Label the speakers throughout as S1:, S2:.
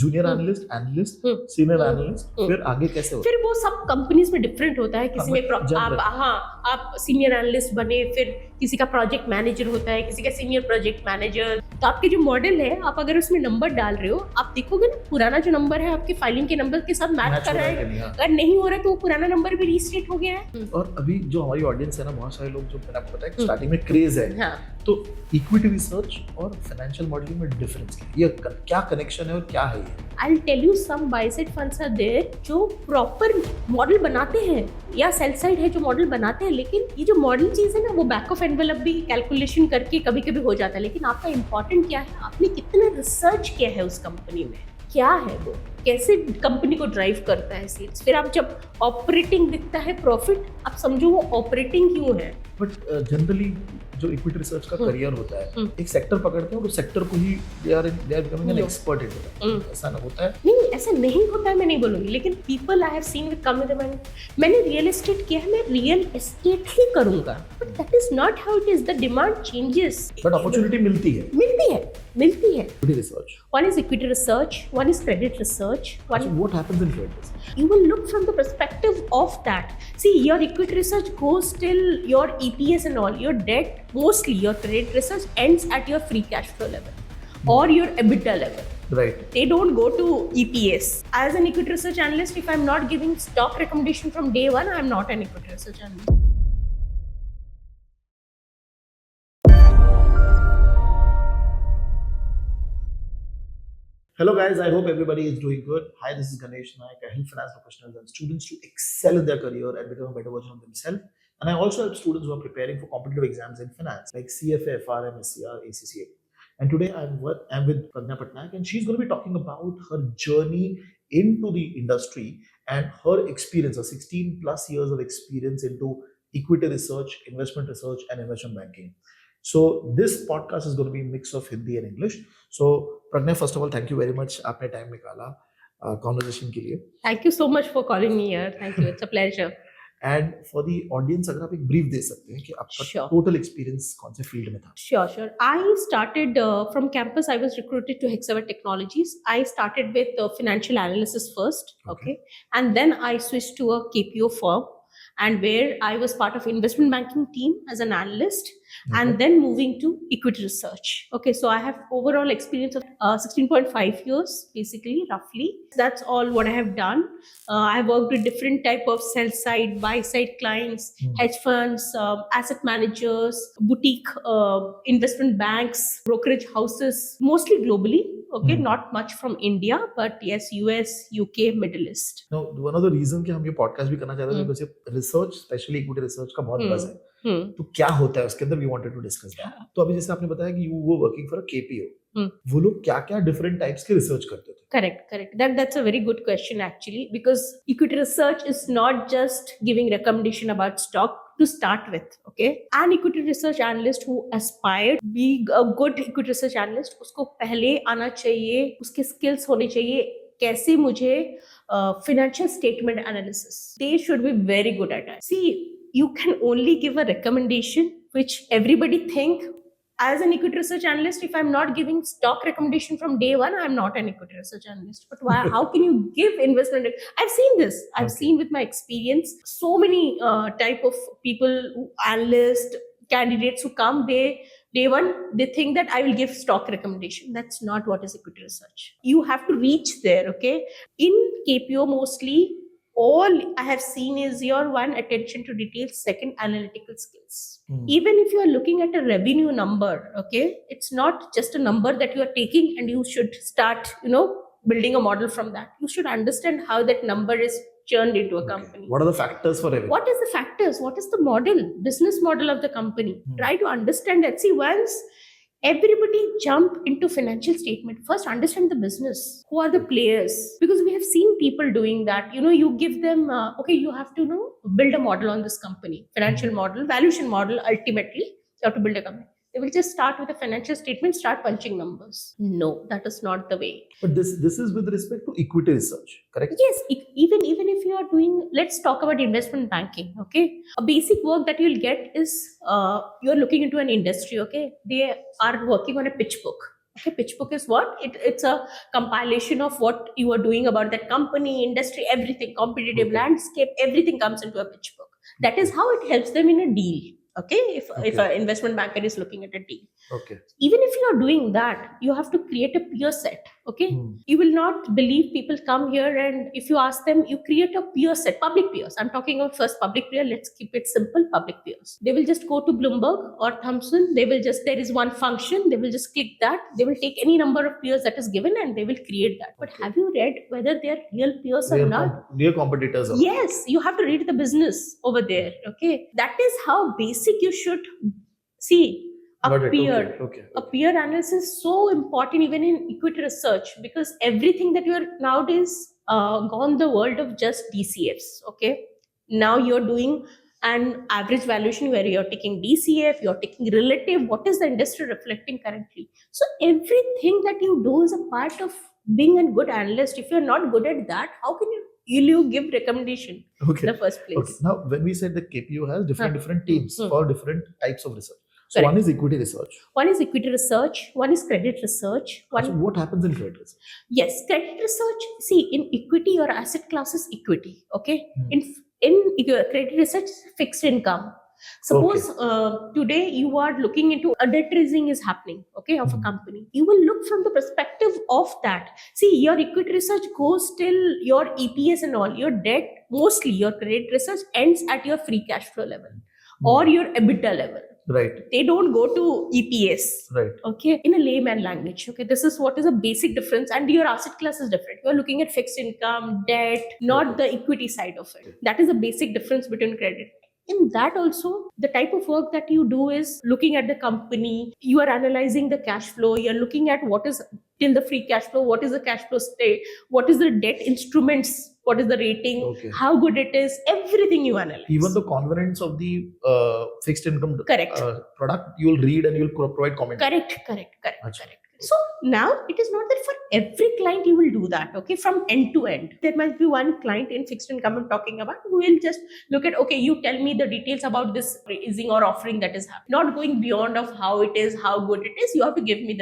S1: Junior analyst, analyst, senior analyst, फिर आगे कैसे होता है?
S2: फिर वो सब कंपनीज में डिफरेंट होता है। किसी में आप सीनियर एनालिस्ट बने, फिर किसी का प्रोजेक्ट मैनेजर होता है, किसी का सीनियर प्रोजेक्ट मैनेजर। तो आपके जो मॉडल है, आप अगर उसमें नंबर डाल रहे हो, आप देखोगे ना पुराना जो नंबर है आपके फाइलिंग के नंबर के साथ मैच कर रहा है। अगर नहीं हो रहा है तो वो पुराना नंबर भी रीस्टेट हो गया है।
S1: और अभी जो हमारी ऑडियंस है ना, बहुत सारे लोग जो मैंने आपको बताया स्टार्टिंग में क्रेज है, तो इक्विटी रिसर्च और फाइनेंशियल मॉडलिंग में डिफरेंस क्या कनेक्शन है और क्या है ये?
S2: I'll tell you some buy side funds are there जो प्रॉपर मॉडल बनाते हैं, या सेल साइड है जो मॉडल बनाते हैं, लेकिन ये जो मॉडल चीज है ना, वो बैक ऑफ एनवेलप भी कैलकुलेशन करके कभी कभी हो जाता है। लेकिन आपका इंपॉर्टेंट क्या है, आपने कितना रिसर्च किया है उस कंपनी में, क्या है वो, कैसे कंपनी को ड्राइव करता है सेल्स। फिर आप जब ऑपरेटिंग दिखता है प्रॉफिट, आप समझो वो ऑपरेटिंग क्यों है।
S1: बट जनरली जो इक्विटी रिसर्च का करियर होता है, एक सेक्टर पकड़ते हैं और उस सेक्टर को ही they are becoming an expert in, ऐसा ना होता है?
S2: नहीं, ऐसा नहीं होता है, मैं नहीं बोलूंगी, लेकिन people I have seen with come with मैंने रियल एस्टेट किया है, मैं रियल एस्टेट ही करूंगा, but that is not how it is. The demand changes,
S1: but opportunity मिलती है।
S2: Equity
S1: research.
S2: One is equity research, one is credit research.
S1: So what happens in credit research?
S2: You will look from the perspective of that. See, your equity research goes till your EPS and all. Your debt, mostly your credit research ends at your free cash flow level or your EBITDA level.
S1: Right.
S2: They don't go to EPS. As an equity research analyst, if I'm not giving stock recommendation from day one, I'm not an equity research analyst.
S1: Hello guys, I hope everybody is doing good. Hi, this is Ganesh Naik. I help finance professionals and students to excel in their career and become a better version of themselves. And I also help students who are preparing for competitive exams in finance like CFA, FRM, SCR, ACCA. And today I'm with Pragna Patnaik, and she's going to be talking about her journey into the industry and her experience, her 16 plus years of experience into equity research, investment research, and investment banking. So this podcast is going to be a mix of Hindi and English. So Pragna, first of all, thank you very much. आपने time निकाला conversation के लिए.
S2: Thank you so much for calling me here. Thank you. It's a pleasure.
S1: And for the audience, अगर आप एक brief दे सकते हैं कि आपका total experience कौन से field में था?
S2: Sure. I started from campus. I was recruited to Hexavar Technologies. I started with financial analysis first, okay, and then I switched to a KPO firm, and where I was part of investment banking team as an analyst, and then moving to equity research. Okay, so I have overall experience of 16.5 years, basically, roughly. That's all what I have done. I have worked with different type of sell side, buy side clients, hedge funds, asset managers, boutique investment banks, brokerage houses, mostly globally. Okay, not much from India, but yes, US, UK, Middle East.
S1: Now, one of the reasons कि हम ये podcast भी करना चाहते हैं because research, especially equity research का बहुत buzz है. तो क्या होता है उसके अंदर, we wanted to discuss that. तो अभी जैसे आपने बताया कि you were working for a KPO. वो लोग क्या-क्या different types के research करते थे?
S2: Correct. That's a very good question actually, because equity research is not just giving recommendation about stock to start with. Okay, an equity research analyst who aspired be a good equity research analyst, उसको पहले आना चाहिए, उसके skills होने चाहिए, कैसे मुझे financial statement analysis, they should be very good at it. See, you can only give a recommendation which everybody think. As an equity research analyst, if I'm not giving stock recommendation from day one, I'm not an equity research analyst. But why, how can you give investment? I've seen this. I've seen with my experience so many type of people, analysts, candidates who come, day one, they think that I will give stock recommendation. That's not what is equity research. You have to reach there, okay? In KPO, mostly, all I have seen is your one, attention to detail, second, analytical skills. Even if you are looking at a revenue number, okay, it's not just a number that you are taking and you should start, building a model from that. You should understand how that number is churned into a company.
S1: What are the factors for revenue?
S2: What is the factors? What is the model, business model of the company? Try to understand that. See, once everybody jump into financial statement, first understand the business. Who are the players? Because we have seen people doing that. You give them, you have to build a model on this company, financial model, valuation model. Ultimately, you have to build a company. They will just start with a financial statement, start punching numbers. No, that is not the way.
S1: But this is with respect to equity research, correct?
S2: Yes, even if you are doing, let's talk about investment banking, okay? A basic work that you'll get is you're looking into an industry, okay? They are working on a pitch book. Okay, pitch book is what? It's a compilation of what you are doing about that company, industry, everything, competitive
S1: Okay.
S2: landscape, everything comes into a pitch book. That is how it helps them in a deal. Okay, if
S1: Okay.
S2: an investment banker is looking at a deal,
S1: Okay.
S2: even if you are doing that, you have to create a peer set. Okay, you will not believe people come here, and if you ask them, you create a peer set, public peers. I'm talking of first public peer. Let's keep it simple. Public peers. They will just go to Bloomberg or Thomson. They will just, there is one function. They will just click that. They will take any number of peers that is given, and they will create that. But
S1: Okay.
S2: have you read whether they are real peers or
S1: Real,
S2: not?
S1: real competitors. Are.
S2: Yes, you have to read the business over there. Okay, that is how basic you should see.
S1: Got
S2: A
S1: it.
S2: peer,
S1: Okay. Okay.
S2: a peer analysis is so important even in equity research, because everything that you are nowadays gone the world of just DCFs. Okay, now you're doing an average valuation where you're taking DCF, you're taking relative, what is the industry reflecting currently. So everything that you do is a part of being a good analyst. If you're not good at that, how can you give recommendation
S1: Okay.
S2: in the first place?
S1: Okay. Now, when we said that KPO has different teams
S2: Hmm.
S1: for different types of research. So
S2: Correct.
S1: one is equity research.
S2: One is equity research, one is credit research, one
S1: So what happens in credit research?
S2: yes, credit research. See, in equity, your asset class is equity. Okay,
S1: Hmm.
S2: in credit research, fixed income. Suppose today you are looking into a debt raising is happening. Okay, of a
S1: Hmm.
S2: company, you will look from the perspective of that. See, your equity research goes till your EPS and all. Your debt, mostly your credit research ends at your free cash flow level or your EBITDA level.
S1: Right.
S2: They don't go to EPS.
S1: Right.
S2: Okay, in a layman language. Okay, this is what is a basic difference, and your asset class is different. You're looking at fixed income, debt, not the equity side of it. That is a basic difference between credit. In that also, the type of work that you do is looking at the company, you are analyzing the cash flow, you're looking at what is till the free cash flow, what is the cash flow state, what is the debt instruments, what is the rating,
S1: Okay.
S2: how good it is, everything you analyze.
S1: Even the covenants of the fixed income
S2: Correct.
S1: product, you'll read and you'll provide comment.
S2: Correct.
S1: Achha.
S2: Correct. So now it is not that for every client you will do that, okay, from end to end. There might be one client in fixed income I'm talking about who will just look at, okay, you tell me the details about this raising or offering that is happening, not going beyond of how it is, how good it is. You have to give me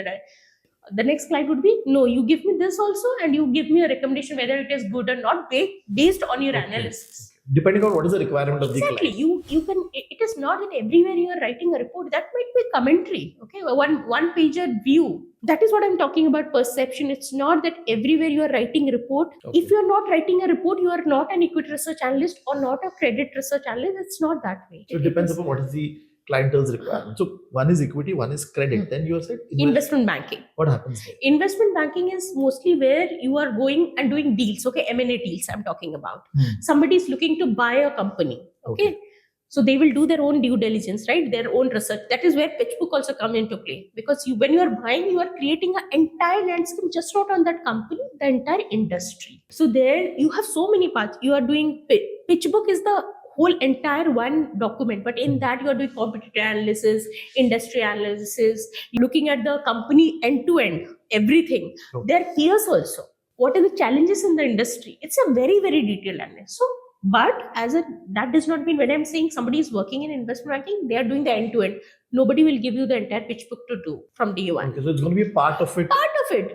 S2: the next client would be, no, you give me this also, and you give me a recommendation whether it is good or not based on your analysis.
S1: Depending on what is the requirement of the
S2: Exactly.
S1: client.
S2: You can. It is not that everywhere you are writing a report. That might be commentary. Okay, one pager view. That is what I'm talking about. Perception. It's not that everywhere you are writing a report.
S1: Okay.
S2: If you are not writing a report, you are not an equity research analyst or not a credit research analyst. It's not that way.
S1: So it depends upon what is the clientele's requirement. So one is equity, one is credit. Then you have said
S2: Investment banking.
S1: What happens there?
S2: Investment banking is mostly where you are going and doing deals. Okay, M&A deals I'm talking about. Somebody is looking to buy a company. Okay. So they will do their own due diligence, right? Their own research. That is where pitch book also come into play, because when you are buying, you are creating an entire landscape, just not on that company, the entire industry. So there you have so many parts. You are doing pitch book is the whole entire one document, but in that you are doing competitor analysis, industry analysis, looking at the company end to end, everything. Their peers also. What are the challenges in the industry? It's a very, very detailed analysis. So, but that does not mean when I'm saying somebody is working in investment banking, they are doing the end to end. Nobody will give you the entire pitch book to do from day one.
S1: Okay, so it's going to be a part of it.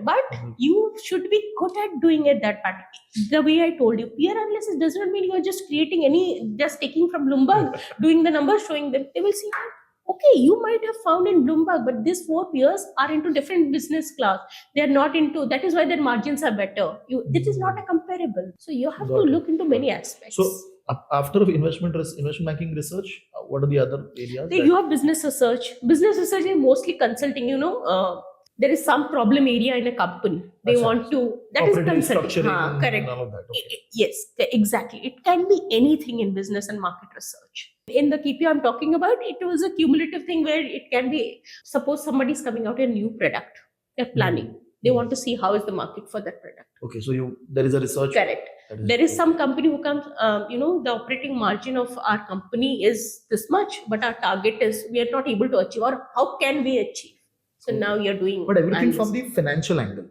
S2: But you should be good at doing it that part. The way I told you, peer analysis does not mean you are just creating just taking from Bloomberg, doing the numbers, showing them. They will see, okay, you might have found in Bloomberg, but these 4 peers are into different business class. They are not into, that is why their margins are better. This is not a comparable. So you have to look into many aspects.
S1: So after investment banking research, what are the other areas?
S2: You have business research. Business research is mostly consulting. There is some problem area in a company. They want to. That is consulting. Correct.
S1: And all of that. Okay.
S2: Yes, exactly. It can be anything in business and market research. In the KPO I'm talking about, it was a cumulative thing where it can be. Suppose somebody is coming out a new product. They're planning. They want to see how is the market for that product.
S1: Okay, so there is a research.
S2: Correct. There is some company who comes, the operating margin of our company is this much, but our target is we are not able to achieve, or how can we achieve? So now you're doing.
S1: But everything from the financial angle.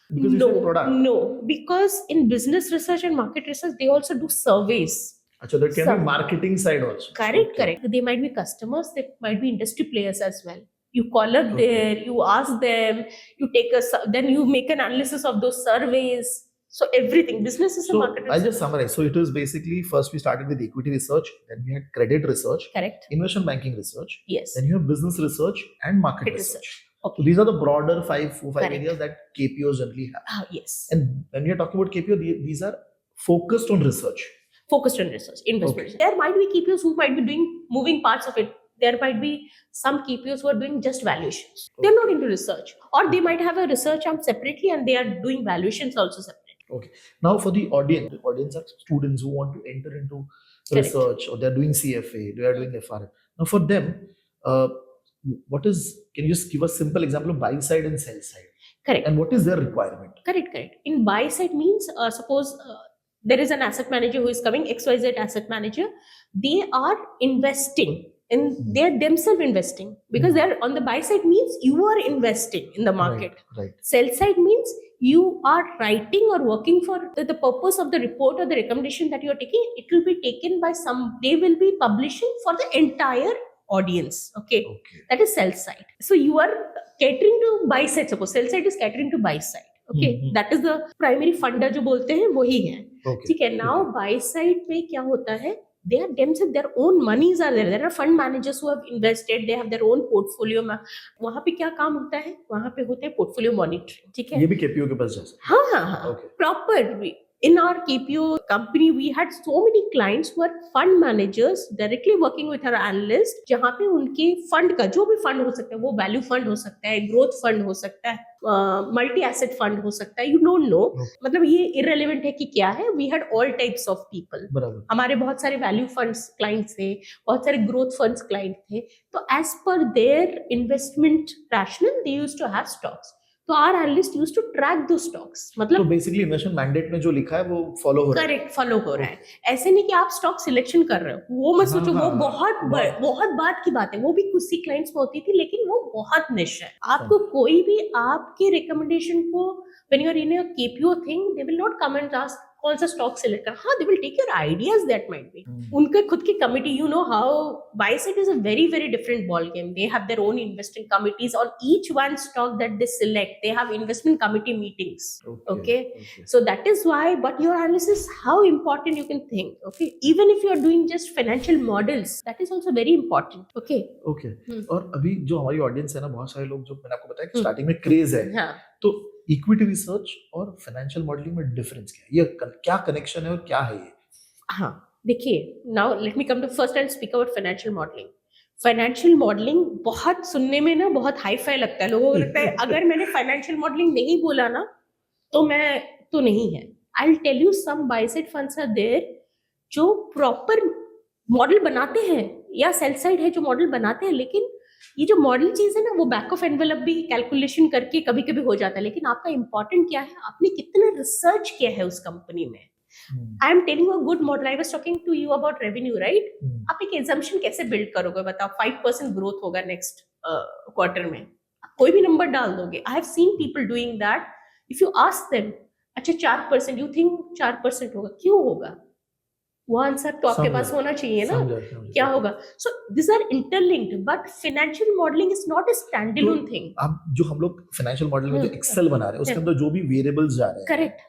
S1: Because you said product.
S2: No, because in business research and market research, they also do surveys.
S1: So there can be marketing side also.
S2: Correct. They might be customers, they might be industry players as well. You call up
S1: Okay.
S2: there, you ask them, you take then you make an analysis of those surveys. So everything, business is a
S1: So
S2: market
S1: I'll just
S2: research.
S1: summarize. So it was basically first we started with equity research, then we had credit research,
S2: Correct.
S1: investment banking research,
S2: Yes.
S1: then you have business research and market
S2: Market
S1: research.
S2: research.
S1: So
S2: Okay.
S1: these are the broader five
S2: Correct.
S1: areas that KPOs generally have.
S2: Yes.
S1: And when we are talking about KPO, these are focused on research.
S2: Focused on research, investment.
S1: Okay.
S2: There might be KPOs who might be doing moving parts of it. There might be some KPOs who are doing just valuations. They're not into research, or they might have a research arm separately and they are doing valuations also separately.
S1: Okay. Now for the audience are students who want to enter into
S2: Correct.
S1: research, or they're doing CFA, they are doing FRM. Now for them, can you just give a simple example of buy side and sell side?
S2: Correct.
S1: And what is their requirement?
S2: Correct. In buy side means, suppose there is an asset manager who is coming, XYZ asset manager. They are investing in, they're themselves investing, because they're on the buy side means you are investing in the market.
S1: Right.
S2: Sell side means you are writing or working for the purpose of the report or the recommendation that you are taking. It will be taken by they will be publishing for the entire audience. Okay. That is sell side. So you are catering to buy side. Suppose sell side is catering to buy side. Okay. That is the primary funder जो बोलते हैं वही है. ठीक है. Now buy side में क्या होता है? They are themselves, their own monies are there. There are fund managers who have invested. They have their own portfolio. वहाँ पे क्या काम होता है? वहाँ पे होते हैं portfolio monitoring. ठीक है?
S1: ये भी KPO के पास जा सकते
S2: हैं. हाँ. Proper. In our KPO company, we had so many clients who are fund managers directly working with our analyst, जहाँ पे उनके फंड का जो भी फंड हो सकता है, वो वैल्यू फंड हो सकता है, ग्रोथ फंड हो सकता है, मल्टी एसेट फंड हो सकता है, यू डोंट नो. मतलब ये इररिलेवेंट है कि क्या है. We had all types of people. हमारे बहुत सारे वैल्यू फंड्स क्लाइंट्स थे, बहुत सारे ग्रोथ फंड्स क्लाइंट थे. तो एज पर their investment rational they used to have stocks. तो our analyst used to track दो स्टॉक्स. मतलब
S1: तो बेसिकली इन्वेस्टमेंट मैंडेट में जो लिखा है वो फॉलो हो रहा है.
S2: करेक्ट, फॉलो हो रहा है. ऐसे नहीं कि आप स्टॉक सिलेक्शन कर रहे हो, वो मत सोचो. वो बहुत बात की बात है. वो भी कुछ सी क्लाइंट्स में होती थी, लेकिन वो बहुत निश है. आपको कोई भी आपके रिकमेंडेशन को when you are in a KPO thing, they will not come and ask कौन सा स्टॉक सिलेक्ट कर. हाँ, they will take your ideas that might be. उनके खुद की committee, you know how buy side is a very very different ball game. They have their own investment committees on each one stock that they select. They have investment committee meetings. Okay. So that is why. But your analysis, how important you can think. Okay, even if you are doing just financial models, that is also very important. Okay.
S1: और अभी जो हमारी audience है ना, बहुत सारे लोग, जो मैंने आपको बताया कि स्टार्टिंग में क्रेज है.
S2: हाँ.
S1: तो इक्विटी रिसर्च और फाइनेंशियल मॉडलिंग में डिफरेंस क्या है? ये क्या कनेक्शन है और क्या है ये?
S2: हाँ, देखिए, now let me come to first and speak about financial modelling. Financial modelling बहुत सुनने में ना बहुत हाई फाई लगता है. लोगों को लगता है अगर मैंने फाइनेंशियल मॉडलिंग नहीं बोला ना तो मैं तो नहीं है. I will tell you some buy side funds are there जो प्रॉपर मॉडल बनाते हैं, या सेल साइड है जो मॉडल बनाते हैं. लेकिन ये जो मॉडल चीज है ना, वो बैक ऑफ एनवेलप भी कैलकुलेशन करके कभी कभी हो जाता है. लेकिन आपका इंपॉर्टेंट क्या है, आपने कितना रिसर्च किया है उस कंपनी में. I am telling a good model. I was talking to you about revenue, right. आप एक एजम्पशन कैसे बिल्ड करोगे? बताओ, 5% ग्रोथ होगा नेक्स्ट क्वार्टर में, आप कोई भी नंबर डाल दोगे. I have seen people doing that. If you ask them, अच्छा 4%, यू थिंक 4% होगा, क्यों होगा? वो आंसर तो आपके पास होना चाहिए ना. क्या होगा? So this are interlinked. But financial modelling is not a standalone thing.
S1: अब जो हम लोग फाइनेंशियल मॉडल में जो एक्सेल बना रहे हैं, उसके अंदर जो भी वेरिएबल्स जा रहे हैं,
S2: करेक्ट,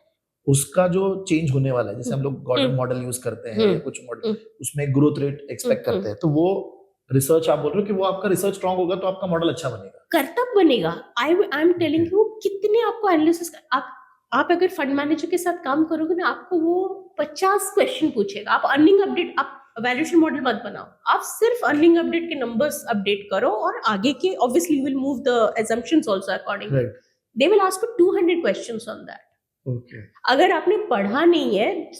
S1: उसका जो चेंज होने वाला है, जैसे हम लोग गॉर्डन मॉडल यूज करते हैं, कुछ मॉडल उसमें ग्रोथ रेट एक्सपेक्ट करते हैं, तो वो रिसर्च आप बोल रहे हो कि वो आपका रिसर्च स्ट्रांग होगा तो आपका मॉडल अच्छा बनेगा,
S2: करतब बनेगा. आई एम टेलिंग यू, कितने आपको एनालिसिस, आप अगर फंड मैनेजर के साथ काम करोगे ना, आपको वो 50 क्वेश्चन पूछेगा. आप अर्निंग अपडेट, आप वैल्यूएशन मॉडल मत बनाओ, आप सिर्फ अर्निंग अपडेट के नंबर्स अपडेट करो, और आगे के obviously you will move the assumptions also accordingly. They will ask you 200 questions on that. अगर आपने पढ़ा नहीं है,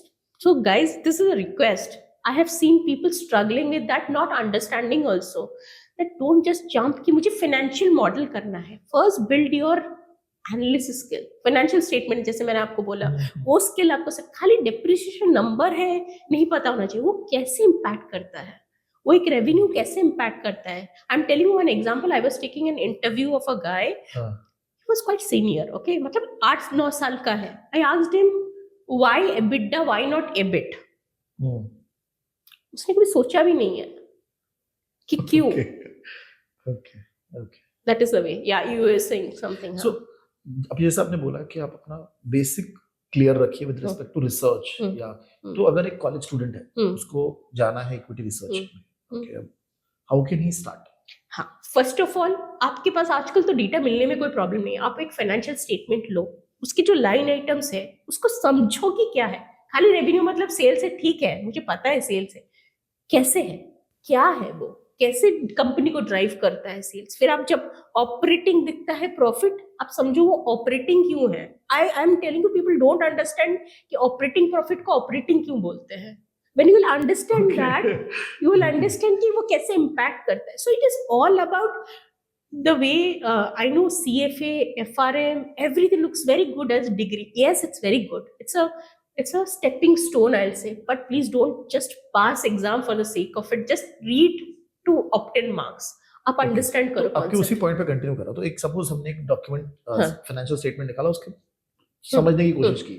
S2: so guys, this is a request. I have seen people struggling with that, not understanding also. That don't just jump कि मुझे financial model करना है. First build your analysis skill. Financial statement जैसे मैंने आपको बोला, वो skill आपको सिर्फ खाली depreciation number है नहीं पता होना चाहिए, वो कैसे impact करता है, वो एक revenue कैसे impact करता है. I'm telling you one example. I was taking an interview of a guy. He was quite senior. Okay, मतलब 8-9 साल का है. I asked him why EBITDA, why not EBIT. उसने कभी सोचा भी नहीं है कि क्यों. That is the way. Yeah, you were saying something.
S1: सो अब जैसे आपने बोला कि आप अपना बेसिक क्लियर रखिए विद रिस्पेक्ट टू रिसर्च, या तो अगर एक कॉलेज स्टूडेंट है उसको जाना है इक्विटी रिसर्च में, okay, how can he start?
S2: हाँ, फर्स्ट ऑफ ऑल आपके पास आजकल तो डेटा मिलने में कोई प्रॉब्लम नहीं है. आप एक फाइनेंशियल स्टेटमेंट लो, उसकी जो लाइन आइटम्स है उसको समझो कि क्या है. खाली रेवेन्यू मतलब सेल्स है, ठीक है, मुझे पता है सेल्स है, कैसे है, क्या है वो, कैसे कंपनी को ड्राइव करता है सेल्स. फिर आप जब ऑपरेटिंग दिखता है प्रॉफिट, आप समझो वो ऑपरेटिंग क्यों है. आई am telling you, people don't understand कि ऑपरेटिंग प्रॉफिट को ऑपरेटिंग क्यों बोलते हैं. when you will understand that, you will understand कि वो कैसे impact करता है. So it is all about the way I know CFA, FRM, everything looks very good as degree. Yes, it's very good. It's a stepping stone, I'll say. But please don't just pass exam for the sake of it. Just read to obtain marks. आप understand करो.
S1: आपके उसी point पे continue करा, तो एक suppose हमने एक डॉक्यूमेंट फाइनेंशियल स्टेटमेंट निकाला, उसके समझने की कोशिश की,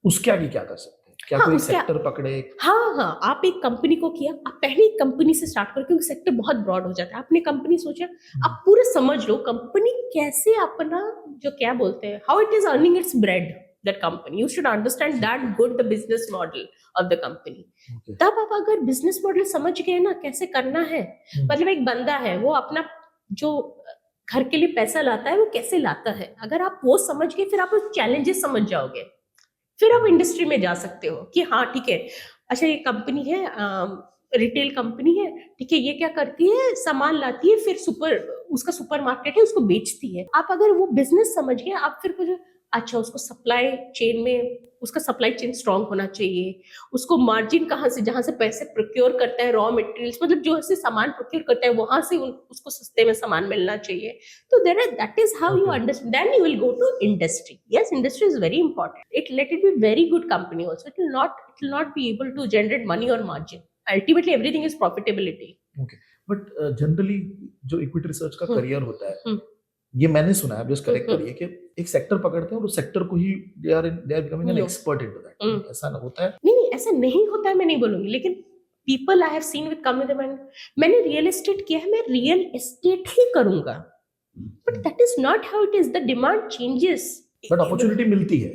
S1: उसके आगे क्या कर सकते हैं? क्या कोई सेक्टर पकड़े?
S2: हाँ, आप एक कंपनी को किया, आप पहले एक कंपनी से स्टार्ट करो, क्योंकि सेक्टर बहुत ब्रॉड हो जाता है. आपने कंपनी सोचा, आप पूरे समझ लो कंपनी कैसे अपना जो क्या बोलते हैं, how it is earning it's bread, that company. You should understand that good the business model of the company. तब आप अगर बिजनेस मॉडल समझ गए ना कैसे करना है, मतलब एक बंदा है वो अपना जो घर के लिए पैसा लाता है वो कैसे लाता है, अगर आप वो समझ गए, फिर आप उस चैलेंजेस समझ जाओगे, फिर आप इंडस्ट्री में जा सकते हो कि हाँ ठीक है, अच्छा ये कंपनी है, रिटेल कंपनी है, ठीक है, ये क्या करती है, सामान लाती है, फिर उसका सुपर मार्केट है, उसको बेचती है. आप अगर वो बिजनेस समझ गए, आप फिर कुछ अच्छा उसको सप्लाई चेन में, उसका सप्लाई चेन स्ट्रांग होना चाहिए, उसको मार्जिन कहाँ से, जहां से पैसे प्रोक्योर करता है, रॉ मटेरियल्स, मतलब जो ऐसे सामान प्रोक्योर करता है वहां से उसको सस्ते में सामान मिलना चाहिए. तो that is how you understand. Then you will go to industry. Yes, industry is very important. It let it be very good company also. It will not be able to generate money और margin. Ultimately everything is profitability.
S1: Okay, but generally जो equity research का career होता है, ये मैंने सुना है, just correct करिए, कि एक सेक्टर पकड़ते हैं और उस सेक्टर को ही they are becoming an expert into that. ऐसा ना होता है?
S2: नहीं, ऐसा नहीं होता है, मैं नहीं बोलूंगी, लेकिन people I have seen with come with mind, मैंने रियल एस्टेट किया है, मैं रियल एस्टेट ही करूंगा, but that is not how it is. The demand changes,
S1: but opportunity मिलती है.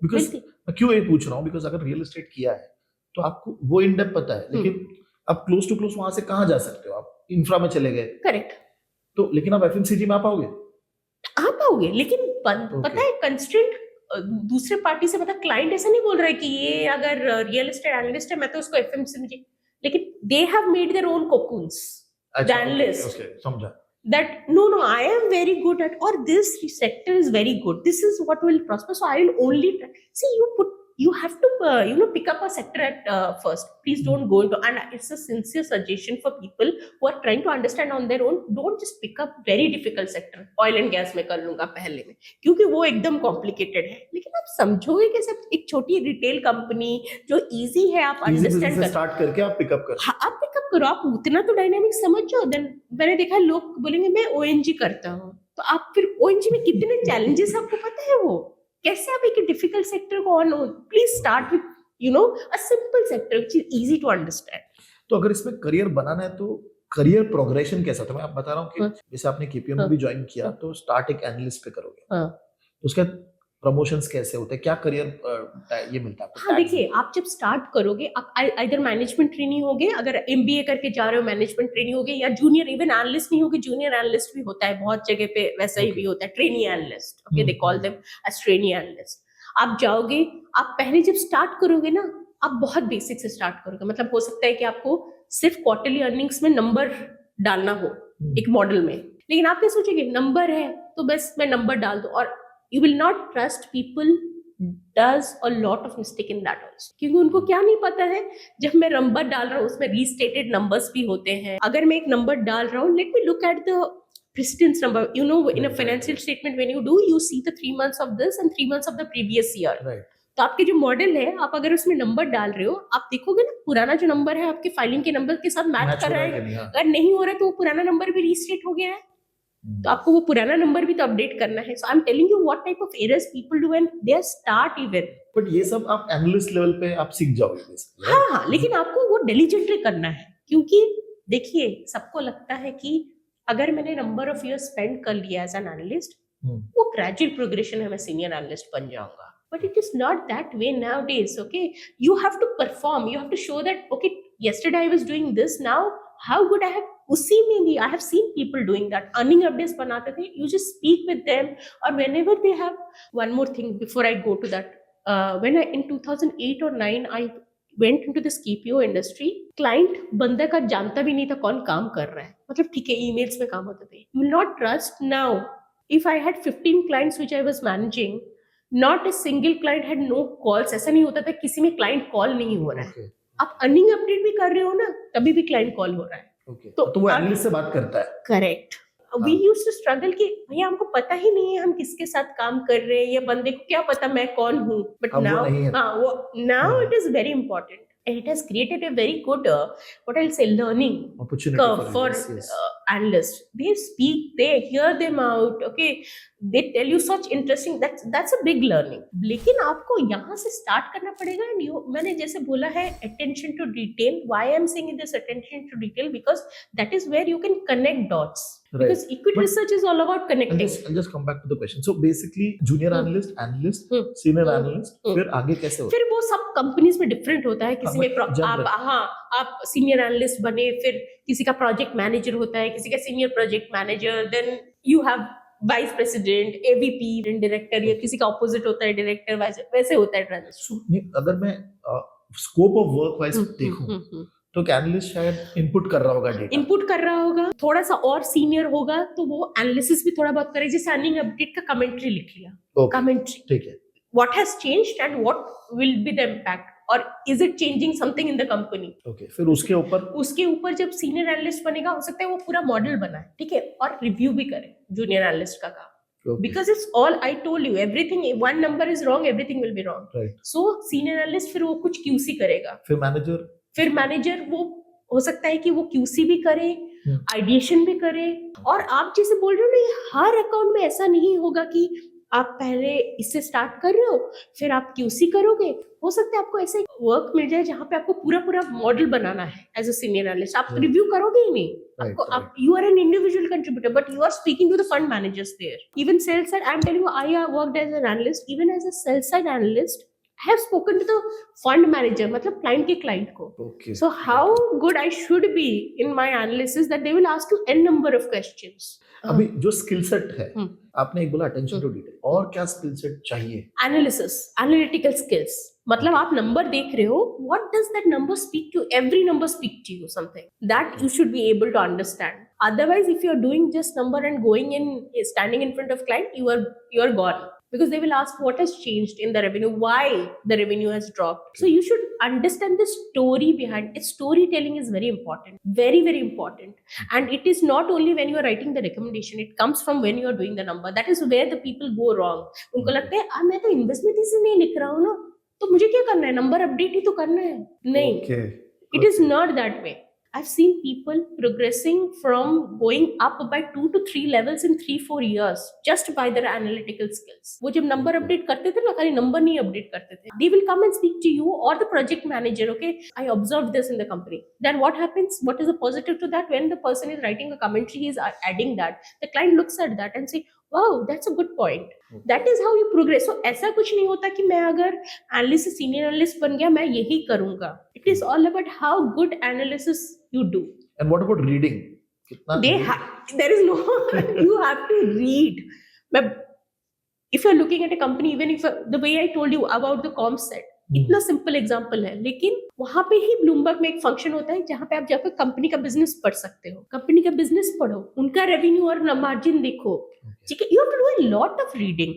S2: बिकॉज
S1: मैं क्यों ये पूछ रहा हूँ, बिकॉज अगर रियल एस्टेट किया है तो आपको वो इन डेप्थ पता है, लेकिन आप क्लोज टू क्लोज वहां से कहाँ जा सकते हो? आप इंफ्रा में चले गए,
S2: करेक्ट,
S1: तो लेकिन आप एफएमसीजी में आ पाओगे,
S2: लेकिन पता है कंस्ट्रेंट दूसरे पार्टी से, पता क्लाइंट ऐसा नहीं बोल रहा है कि ये अगर रियल एस्टेट एनालिस्ट है मैं तो उसको एफएमसीजी, लेकिन they have made their own cocoons, the analyst,
S1: समझा,
S2: that no, I am very good at, or this sector is very good, this is what will prosper, so I will only see. You have to pick up a sector at first. Please don't go into, and it's a sincere suggestion for people who are trying to understand on their own, don't just pick up very difficult sector. Oil and gas में कर लूंगा पहले में, क्योंकि वो एकदम complicated है. लेकिन आप समझोगे कैसे, एक छोटी रिटेल कंपनी जो इजी है, आप अंडरस्टैंड कर
S1: स्टार्ट करके आप पिकअप करो.
S2: हाँ, आप पिकअप करो, आप उतना तो डायनामिक समझ जाओ. देन मैंने देखा लोग बोलेंगे मैं ओएनजी करता हूँ, तो आप फिर ओएनजी में कितने चैलेंजेस आपको पता है, वो कैसे आप एक डिफिकल्ट सेक्टर को on. Please start with a simple sector which is easy to understand.
S1: तो अगर इसमें करियर बनाना है तो करियर प्रोग्रेशन कैसा था? मैं आप बता रहा हूँ कि जैसे आपने केपीएम में भी ज्वाइन किया, तो स्टार्ट एक एनालिस्ट पे करोगे, तो उसके प्रमोशंस कैसे होते हैं, क्या करियर ये मिलता है आपको?
S2: हाँ, देखिए, आप जब स्टार्ट करोगे, आप इधर मैनेजमेंट ट्रेनिंग होगे, अगर एमबीए करके जा रहे हो मैनेजमेंट ट्रेनिंग होगे, या जूनियर, इवन एनालिस्ट नहीं होगे, जूनियर एनालिस्ट भी होता है बहुत जगह पे, वैसा ही भी होता है, trainee analyst. Okay, they call them as trainee analyst. आप जाओगे, आप पहले जब स्टार्ट करोगे ना, आप बहुत बेसिक से स्टार्ट करोगे. मतलब हो सकता है कि आपको सिर्फ क्वार्टरली अर्निंग्स में नंबर डालना हो एक मॉडल में, लेकिन आप क्या सोचेंगे, नंबर है तो बस मैं नंबर डाल दूं. और you will not trust people does a lot of mistake in that also, क्योंकि उनको क्या नहीं पता है, जब मैं नंबर डाल रहा हूँ उसमें रीस्टेटेड नंबर्स भी होते हैं. अगर मैं एक नंबर डाल रहा हूँ, let me look at the precedence number. In a financial statement when you do, you see the 3 months of this and 3 months of the previous year.
S1: Right.
S2: तो आपके जो मॉडल है, आप अगर उसमें नंबर डाल रहे हो, आप देखोगे ना पुराना जो नंबर है आपके फाइलिंग के नंबर के साथ मैच कर रहा है. अगर नहीं हो रहा है तो वो पुराना नंबर भी रीस्टेट हो गया है, तो आपको वो पुराना नंबर भी तो अपडेट करना है. So I am telling you what type of errors people do when they start even.
S1: But ये सब आप एनालिस्ट लेवल पे आप सीख जाओगे.
S2: हाँ, लेकिन आपको वो डिलीजेंटली करना है, क्योंकि देखिए सबको लगता है कि अगर मैंने नंबर ऑफ ईयर स्पेंड कर लिया एज एन एनालिस्ट,
S1: Hmm.
S2: वो ग्रेजुअल प्रोग्रेशन है, मैं सीनियर एनालिस्ट बन जाऊंगा. But it is not that way nowadays. Okay, you have to perform. You have to show that. Okay, yesterday I was doing this. Now, how good I have. उसी में भी I have seen people doing that. Earning updates बनाते थे. You just speak with them, or whenever they have. One more thing before I go to that. When I in 2008 or 9 I went into this KPO industry. Client बंदे का जानता भी नहीं था कौन काम कर रहा है. मतलब ठीक है, emails में काम होते थे. You will not trust now. If I had 15 clients which I was managing, not a single client had no calls. ऐसा नहीं होता था किसी में client call नहीं हो रहा है.
S1: Okay.
S2: आप अर्निंग अपडेट भी कर रहे हो ना, तभी भी client call हो रहा है.
S1: Okay.
S2: तो
S1: तो वो एनालिस्ट से बात करता है.
S2: Correct. We used to struggle कि भैया हमको पता ही नहीं है हम किसके साथ काम कर रहे हैं, या बंदे को क्या पता मैं कौन हूँ. बट
S1: अब वो
S2: नाउ
S1: नहीं है.
S2: हाँ, वो नाउ
S1: हाँ.
S2: It is very important. It has created a very good, what I'll say, learning
S1: Opportunity
S2: curve for
S1: yes.
S2: analysts. They speak, they hear them out. Okay, they tell you such interesting. That's a big learning. लेकिन आपको यहाँ से start करना पड़ेगा. And you, मैंने जैसे बोला है attention to detail. Why I'm saying this attention to detail? Because that is where you can connect dots.
S1: Right.
S2: Because equity
S1: But-
S2: research is all about connecting.
S1: I'll just come back to the question. So basically, junior analyst, senior analyst, फिर आगे कैसे होता
S2: फिर वो सब companies में different होता है. किसी
S1: हाँ,
S2: में
S1: but general.
S2: आप सीनियर एनालिस्ट बने, फिर किसी का प्रोजेक्ट मैनेजर होता है, किसी का senior project manager, then you have vice president, AVP, director, या किसी का ऑपोजिट होता है डायरेक्टर, वैसे होता है ट्रांजिशन.
S1: So, अगर मैं स्कोप ऑफ वर्क वाइज देखूं तो एनालिस्ट शायद इनपुट कर रहा होगा डेटा.
S2: इनपुट कर रहा होगा, थोड़ा सा और सीनियर होगा तो वो एनालिसिस भी थोड़ा बहुत करे. जैसे अर्निंग अपडेट का कमेंट्री लिख लिया.
S1: Okay.
S2: कमेंट्री,
S1: ठीक है.
S2: what has changed and what will be the impact, or is it changing something in the company.
S1: Okay. फिर उसके ऊपर
S2: जब सीनियर एनालिस्ट बनेगा, हो सकता है वो पूरा मॉडल बनाए, ठीक है, और रिव्यू भी करे जूनियर एनालिस्ट का काम.
S1: Okay.
S2: Because it's all I told you, everything, one number is wrong, everything will be wrong.
S1: Right.
S2: So senior analyst फिर वो कुछ QC करेगा. फिर मैनेजर वो हो सकता है कि वो QC भी करे, आइडिएशन भी करे. और आप जैसे बोल रहे हो ना, ये हर अकाउंट में ऐसा नहीं होगा कि आप पहले इससे स्टार्ट कर रहे हो फिर आप QC करोगे. हो सकता है आपको ऐसे वर्क मिल जाए जहां पे आपको पूरा मॉडल बनाना है एज अ सीनियर एनालिस्ट. आप रिव्यू करोगे ही नहीं. आपको आप you are an individual contributor, but you are speaking to the fund managers there. Even sell side, I am telling you, I have worked as an analyst. Even as a sell side analyst, I have spoken to the fund manager, मतलब client के client को.
S1: Okay.
S2: So how good I should be in my analysis that they will ask you n number of questions.
S1: अभी जो skill set है, आपने एक बोला attention to detail, और क्या स्किल सेट चाहिए?
S2: Analysis, analytical skills. मतलब आप नंबर देख रहे हो, what does that number speak to? Every number speak to you something that you should be able to understand. Otherwise, if you are doing just number and going in, standing in front of client, you are gone. Because they will ask what has changed in the revenue, why the revenue has dropped. So you should understand the story behind it. Storytelling is very important, very very important. And it is not only when you are writing the recommendation, it comes from when you are doing the number. That is where the people go wrong. उनको लगता है मैं तो investment से नहीं लिख रहा हूँ ना, तो मुझे क्या करना है, नंबर अपडेट ही तो करना है. नहीं,
S1: Okay.
S2: It is not that way. I've seen people progressing from going up by 2 to 3 levels in 3-4 years just by their analytical skills. वो जब नंबर अपडेट करते थे ना, खाली नंबर नहीं अपडेट करते थे. They will come and speak to you or the project manager. Okay, I observed this in the company. Then what happens? What is the positive to that? When the person is writing a commentary, he is adding that. The client looks at that and say, wow, that's a good point.
S1: Okay.
S2: That is how you progress. So ऐसा कुछ नहीं होता कि मैं अगर analyst से senior analyst बन गया मैं यही करूंगा. It is all about how good analysis you do.
S1: And what about reading? कितना?
S2: There is no. You have to read. If you're looking at a company, even if the way I told you about the comp set, इतना simple example है, लेकिन वहां पे ही Bloomberg में एक function होता है जहां पे आप जाकर कंपनी का बिजनेस पढ़ सकते हो. कंपनी का बिजनेस पढ़ो, उनका रेवेन्यू और मार्जिन देखो. ठीक है, you have to do a lot of reading.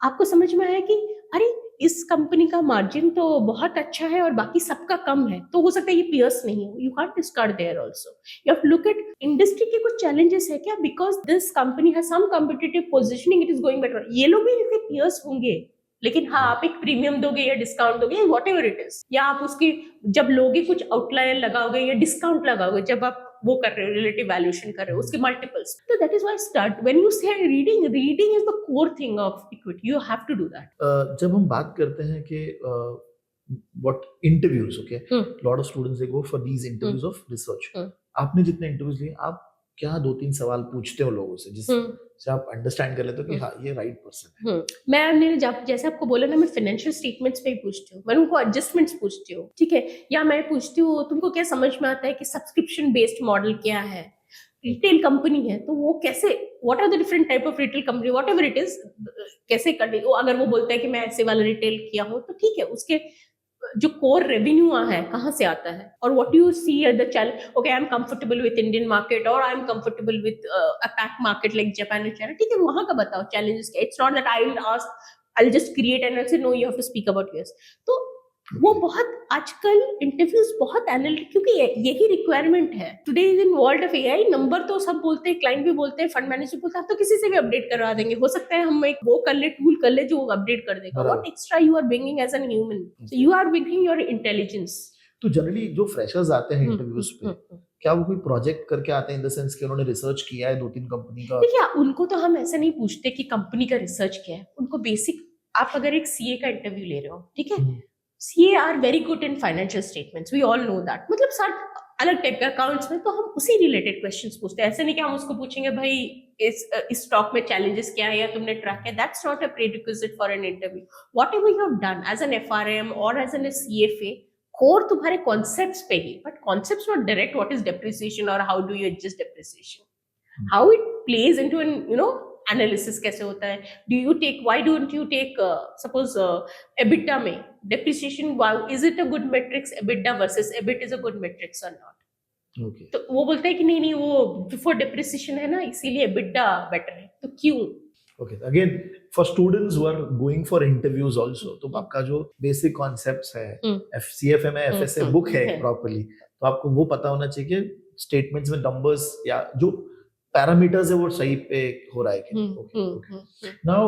S2: आपको समझ में आया कि अरे इस कंपनी का मार्जिन तो बहुत अच्छा है और बाकी सबका कम है, तो हो सकता है ये पियर्स नहीं हो. You can't discard there also. You have to look at industry के कुछ चैलेंजेस है क्या, because this company has some competitive positioning, it is going better. ये लोग भी इनके पियर्स होंगे, लेकिन हाँ आप एक प्रीमियम दोगे या डिस्काउंट दोगे, वॉट एवर इट इज, या आप उसकी जब लोगे कुछ आउटलायर लगाओगे या डिस्काउंट लगाओगे जब आप वो कर रहे हो, रिलेटिव वैल्यूएशन कर रहे हो, उसके मल्टीपल्स. तो that is why start when you say reading is the core thing of equity. You have to do that.
S1: जब हम बात करते हैं कि what interviews, okay, lot of students they go for these interviews of research. आपने जितने interviews लिए, आप क्या 2-3 सवाल पूछते हो लोगों से जिससे
S2: हम्म
S1: आप अंडरस्टैंड कर लेते हो कि हाँ ये राइट पर्सन है?
S2: मैंने जब जैसे आपको बोला ना, मैं फाइनेंशियल स्टेटमेंट्स पे ही पूछती हूँ, मैं उनको एडजस्टमेंट्स पूछती हूँ, ठीक है, या मैं पूछती हूँ तुमको क्या समझ में आता है कि सब्सक्रिप्शन बेस्ड मॉडल क्या है, रिटेल कंपनी है तो वो कैसे, what are the different type of retail company, whatever it is, कैसे कर, अगर वो बोलता है कि मैं ऐसे वाला रिटेल किया हूँ तो ठीक है, उसके जो कोर रेवेन्यू है कहाँ से आता है, और what you see at the challenge, okay I am comfortable with Indian market और I am comfortable with APAC market like Japan and China, ठीक है, वहां का बताओ चैलेंजेस क्या, it's not that I will ask, I will just create and say no you have to speak about yours. तो वो बहुत आजकल इंटरव्यूज बहुत एनालिटिक, क्योंकि यही रिक्वायरमेंट है today in world of AI. Number तो सब बोलते हैं, क्लाइंट भी बोलते हैं, फंड मैनेजर बोलते हैं, आप तो किसी से भी अपडेट करवा देंगे, हो सकता है हम एक वो कर ले, टूल कर ले जो अपडेट कर देगा, what extra you are bringing as an human, so you are bringing your intelligence.
S1: तो जनरली जो फ्रेशर्स आते हैं इंटरव्यूज पे, क्या वो कोई प्रोजेक्ट करके आते हैं इन द सेंस कि उन्होंने रिसर्च किया है 2-3 कंपनी का?
S2: देखिए उनको तो हम ऐसा नहीं पूछते कि कंपनी का रिसर्च क्या है, उनको बेसिक, आप अगर एक सीए का इंटरव्यू ले रहे हो, ठीक है, CA are very good in financial statements, we all know that, मतलब साथ अलग टाइप के अकाउंट्स में तो हम उसी रिलेटेड क्वेश्चंस पूछते हैं, ऐसे नहीं कि हम उसको पूछेंगे भाई इस स्टॉक में चैलेंजेस क्या है या तुमने ट्रैक किया, that's not a prerequisite for an interview. Whatever you have done as an FRM और एज एन सीएफए, कोर तुम्हारे कॉन्सेप्ट्स पे ही, but concepts not direct what is depreciation और how do you adjust depreciation, how it plays into an analysis कैसे होता है, do you take, why don't you take suppose EBITDA में depreciation, wow, is it a good metrics, EBITDA versus EBIT is a good metrics or not,
S1: Okay.
S2: तो वो बोलता है कि नहीं नहीं वो बिफोर डेप्रिसिएशन है ना इसीलिए EBITDA बेटर है, तो क्यों?
S1: Okay. Again, for students who are going for interviews also, तो आपका जो basic concepts है, CFA में FSA बुक है properly, तो आपको वो पता होना चाहिए कि statements में numbers या जो पैरामीटर्स है वो सही पे हो रहा है कि नहीं। नाउ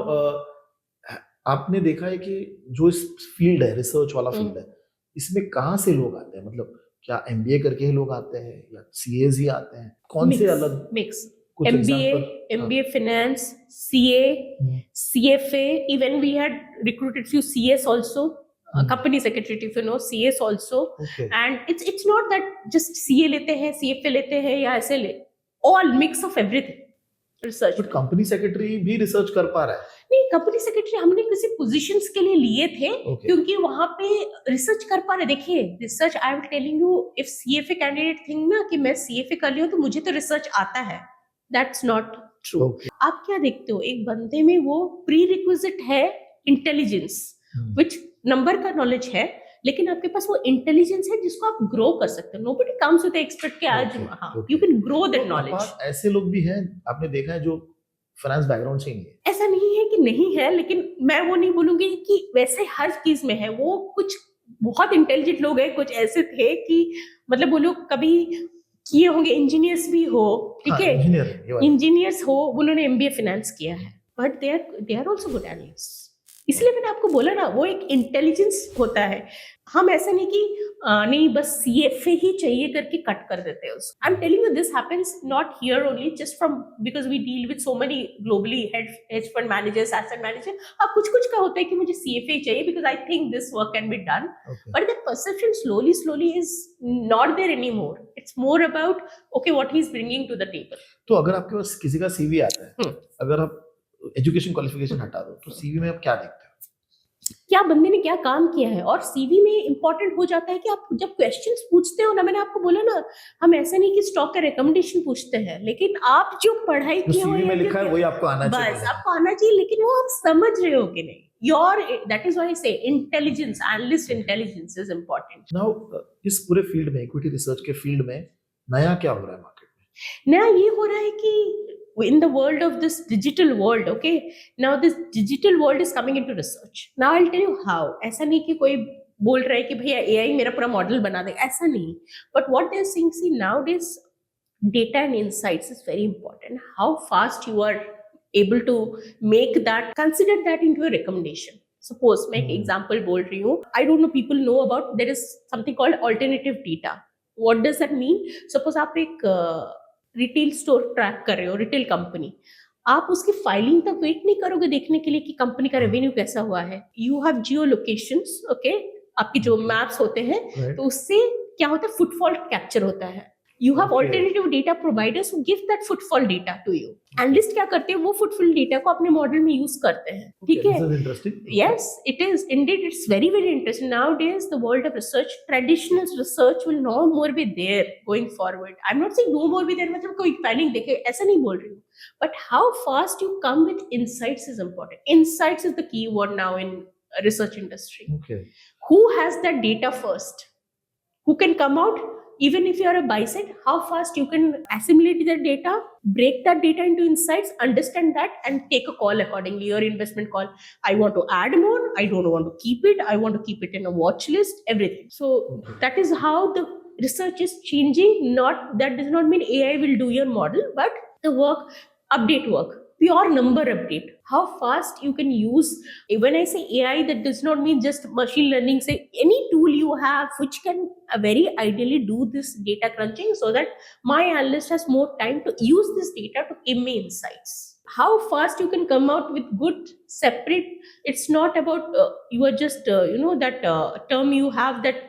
S1: आपने देखा है कि जो इस फील्ड है, रिसर्च वाला फील्ड है, इसमें कहाँ से लोग आते हैं, मतलब क्या एमबीए करके ही लोग आते हैं या सीएज ही आते हैं, कौन से अलग
S2: mix, MBA finance, CA, CFA, even we had recruited few CS also, company secretary if you know, CS also, and it's not that just CA लेते हैं, CFA लेते हैं या ऐसे ले, all mix of everything research।
S1: But company secretary भी research कर पा रहा है?
S2: नहीं, कंपनी सेक्रेटरी हमने किसी पोजीशंस के लिए लिए थे, क्योंकि वहां पे रिसर्च कर पा रहे। देखिए research, I am telling you, if CFA candidate think ना कि मैं सीएफए कर लिया तो मुझे तो रिसर्च आता है, दैट्स नॉट ट्रू। आप क्या देखते हो, एक बंदे में वो प्री रिक्विजिट है इंटेलिजेंस, विच नंबर का नॉलेज है, लेकिन आपके पास वो इंटेलिजेंस है जिसको आप ग्रो कर सकते हो। नोबडी कम्स विद एक्सपर्ट के आज, हाँ, you can grow that knowledge.
S1: ऐसे लोग भी हैं आपने देखा है जो फाइनेंस बैकग्राउंड से ही है? ऐसा
S2: नहीं है कि नहीं है, लेकिन मैं वो नहीं बोलूंगी कि वैसे हर चीज में है, वो कुछ बहुत इंटेलिजेंट लोग हैं, कुछ ऐसे थे कि मतलब वो लोग कभी किए होंगे, इंजीनियर्स भी हो, ठीक है, इंजीनियर्स हो, उन्होंने एमबीए फाइनेंस किया है, but they are also good analyst. इसलिए मैंने आपको बोला ना, वो एक इंटेलिजेंस होता है। हम ऐसा नहीं कि नहीं बस सीएफए ही चाहिए करके कट कर देते हैं उसको। I am telling you this happens not here only, just from because we deal with so many globally hedge fund managers, asset manager. अब कुछ का होता है कि मुझे सीएफए चाहिए because I think this work can be done, but that perception slowly is not there any more. It's more about okay what he is bringing to the table.
S1: तो अगर आपके पास किसी का सीवी आता है, अगर आप एजुकेशन क्वालिफिकेशन हटा दो, तो सीवी में आप क्या देखते हैं?
S2: क्या बंदे ने क्या काम किया है, और सीवी में इंपॉर्टेंट हो जाता है कि आप जब क्वेश्चंस पूछते हो ना, मैंने आपको बोला ना, हम ऐसा नहीं कि स्टॉक का रिकमेंडेशन पूछते हैं, लेकिन आप जो पढ़ाई की
S1: सीवी में लिखा है वही आपको आना चाहिए,
S2: बस आपको आना चाहिए, लेकिन वो आप समझ रहे हो कि नहीं। Your that is why I say intelligence, analyst intelligence is important.
S1: Now इस पूरे फील्ड में, इक्विटी रिसर्च के फील्ड में नया क्या हो रहा है मार्केट में?
S2: नया ये हो रहा है कि in the world of this digital world, okay, now this digital world is coming into research. Now I'll tell you how. ऐसा नहीं कि कोई बोल रहा है कि भैया AI मेरा पूरा मॉडल बना दे, ऐसा नहीं। But what they're saying, see, nowadays data and insights is very important. How fast you are able to make that, consider that into a recommendation. Suppose मैं एक example बोल रही हूँ, I don't know people know about, there is something called alternative data. What does that mean? Suppose आप एक retail store track कर रहे हो, रिटेल कंपनी, आप उसकी फाइलिंग तक वेट नहीं करोगे देखने के लिए कि कंपनी का रेवेन्यू कैसा हुआ है। You have Jio locations, okay, आपकी जो मैप्स होते हैं, तो उससे क्या होता है, फुटफॉल कैप्चर होता है। You have
S1: Okay.
S2: alternative data providers who give that footfall data to you. Analyst क्या करते हैं, वो footfall data को अपने मॉडल में यूज करते हैं, ठीक
S1: This
S2: है?
S1: is interesting.
S2: Yes, it is indeed. It's very, very interesting. Nowadays, the world of research, traditional research will no more be there going forward. I'm not saying no more be there, मतलब कोई planning देखे, ऐसा नहीं बोल रही हूँ. But how fast you come with insights is important. Insights is the key word now in research industry.
S1: Okay.
S2: Who has that data first? Who can come out, even if you are a buy side, how fast you can assimilate that data, break that data into insights, understand that, and take a call accordingly, your investment call. I want to add more, I don't want to keep it, I want to keep it in a watch list, everything. So
S1: Okay.
S2: that is how the research is changing. Not that does not mean AI will do your model, but the work, update work, pure number update, how fast you can use. When I say AI, that does not mean just machine learning. Say any tool you have which can very ideally do this data crunching, so that my analyst has more time to use this data to give me insights. How fast you can come out with good separate. It's not about you are just that term you have, that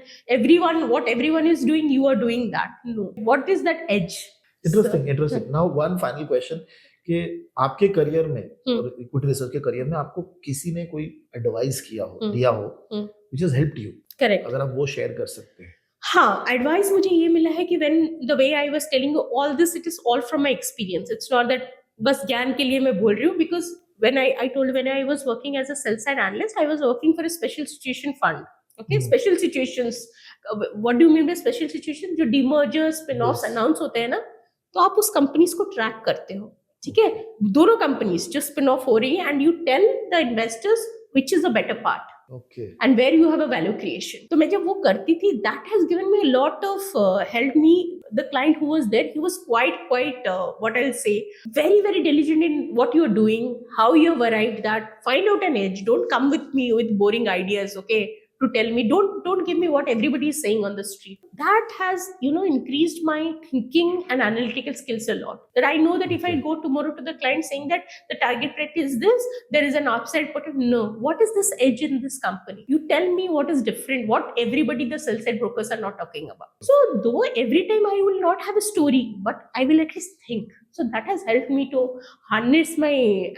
S2: what everyone is doing, you are doing that. No, what is that edge?
S1: Interesting,
S2: So-
S1: interesting. Now one final question कि आपके career में
S2: हम्म।
S1: और equity research के career में आपको किसी ने कोई एडवाइस किया हो,
S2: हम्म।
S1: दिया हो,
S2: हम्म।
S1: which has helped you,
S2: Correct.
S1: अगर आप वो शेयर कर सकते हैं.
S2: हाँ, एडवाइस मुझे ये मिला है कि when the way I was telling you all this, it is all from my experience. It's not that बस ज्ञान के लिए मैं बोल रही हूँ, because when I told when I was working as a sell side analyst, I was working for a special situation fund. Okay,
S1: Hmm.
S2: special situations. What do you mean by special situation? जो demergers, spin-offs
S1: Yes.
S2: announce होते हैं ना, तो आप उस companies को track करते हो, ठीक है? दोनों कंपनीज जो स्पिन ऑफ हो रही है, and you tell the investors which is the better part
S1: Okay.
S2: and where you have a value creation. तो मैं जब वो करती थी, that has given me a lot of helped me. The client who was there, he was quite what I'll say, very, very diligent in what you're doing, how you have arrived that. Find out an edge. Don't come with me with boring ideas, okay? To tell me, don't give me what everybody is saying on the street. That has increased my thinking and analytical skills a lot. That I know that if I
S1: Okay.
S2: go tomorrow to the client saying that the target rate is this, there is an upside potential. No, what is this edge in this company? You tell me what is different, what everybody, the sell side brokers, are not talking about. So though every time I will not have a story, but I will at least think. So that has helped me to harness my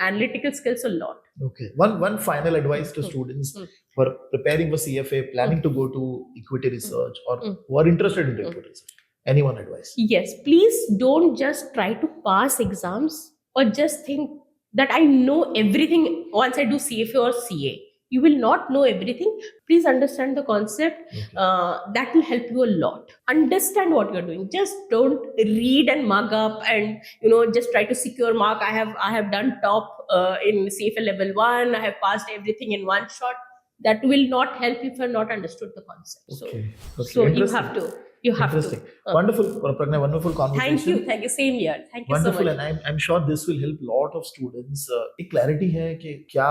S2: analytical skills a lot.
S1: Okay. One final advice to students
S2: Hmm.
S1: who are preparing for CFA, planning to go to equity research, or
S2: Hmm.
S1: who are interested in equity research. Anyone advice?
S2: Yes, please don't just try to pass exams or just think that I know everything once I do CFA or CA. You will not know everything. Please understand the concept.
S1: Okay.
S2: That will help you a lot. Understand what you're doing. Just don't read and mug up and just try to secure mark. I have done top in CFA level 1. I have passed everything in one shot. That will not help if you've not understood the concept.
S1: Okay. Okay.
S2: So you
S1: Interesting.
S2: have to. You have
S1: Interesting.
S2: to.
S1: Wonderful, Pragna. Wonderful conversation.
S2: Thank you. Same here. Thank you
S1: Wonderful,
S2: so much.
S1: and I'm sure this will help lot of students. एक clarity है कि क्या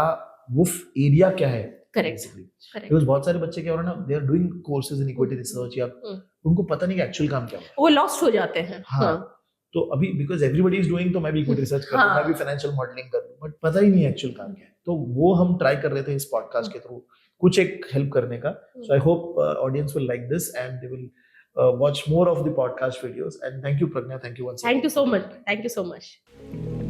S1: woof area क्या है.
S2: Correct.
S1: Basically.
S2: Correct.
S1: Because बहुत सारे बच्चे क्या हो रहा है ना, they are doing courses in equity research या उनको पता नहीं कि actual काम क्या हो.
S2: वो लॉस्ट हो जाते हैं.
S1: हाँ. तो अभी because everybody is doing, तो मैं भी equity research कर लूँ,
S2: हाँ.
S1: मैं भी financial modeling कर लूँ, but पता ही नहीं actual काम क्या है. तो वो हम try कर रहे थे इस podcast के थ्रू कुछ एक help करने का. So I hope audience will like this and they will watch more of the podcast videos. And thank you, Pragna. Thank you once again.
S2: Thank you so much. Thank you so much.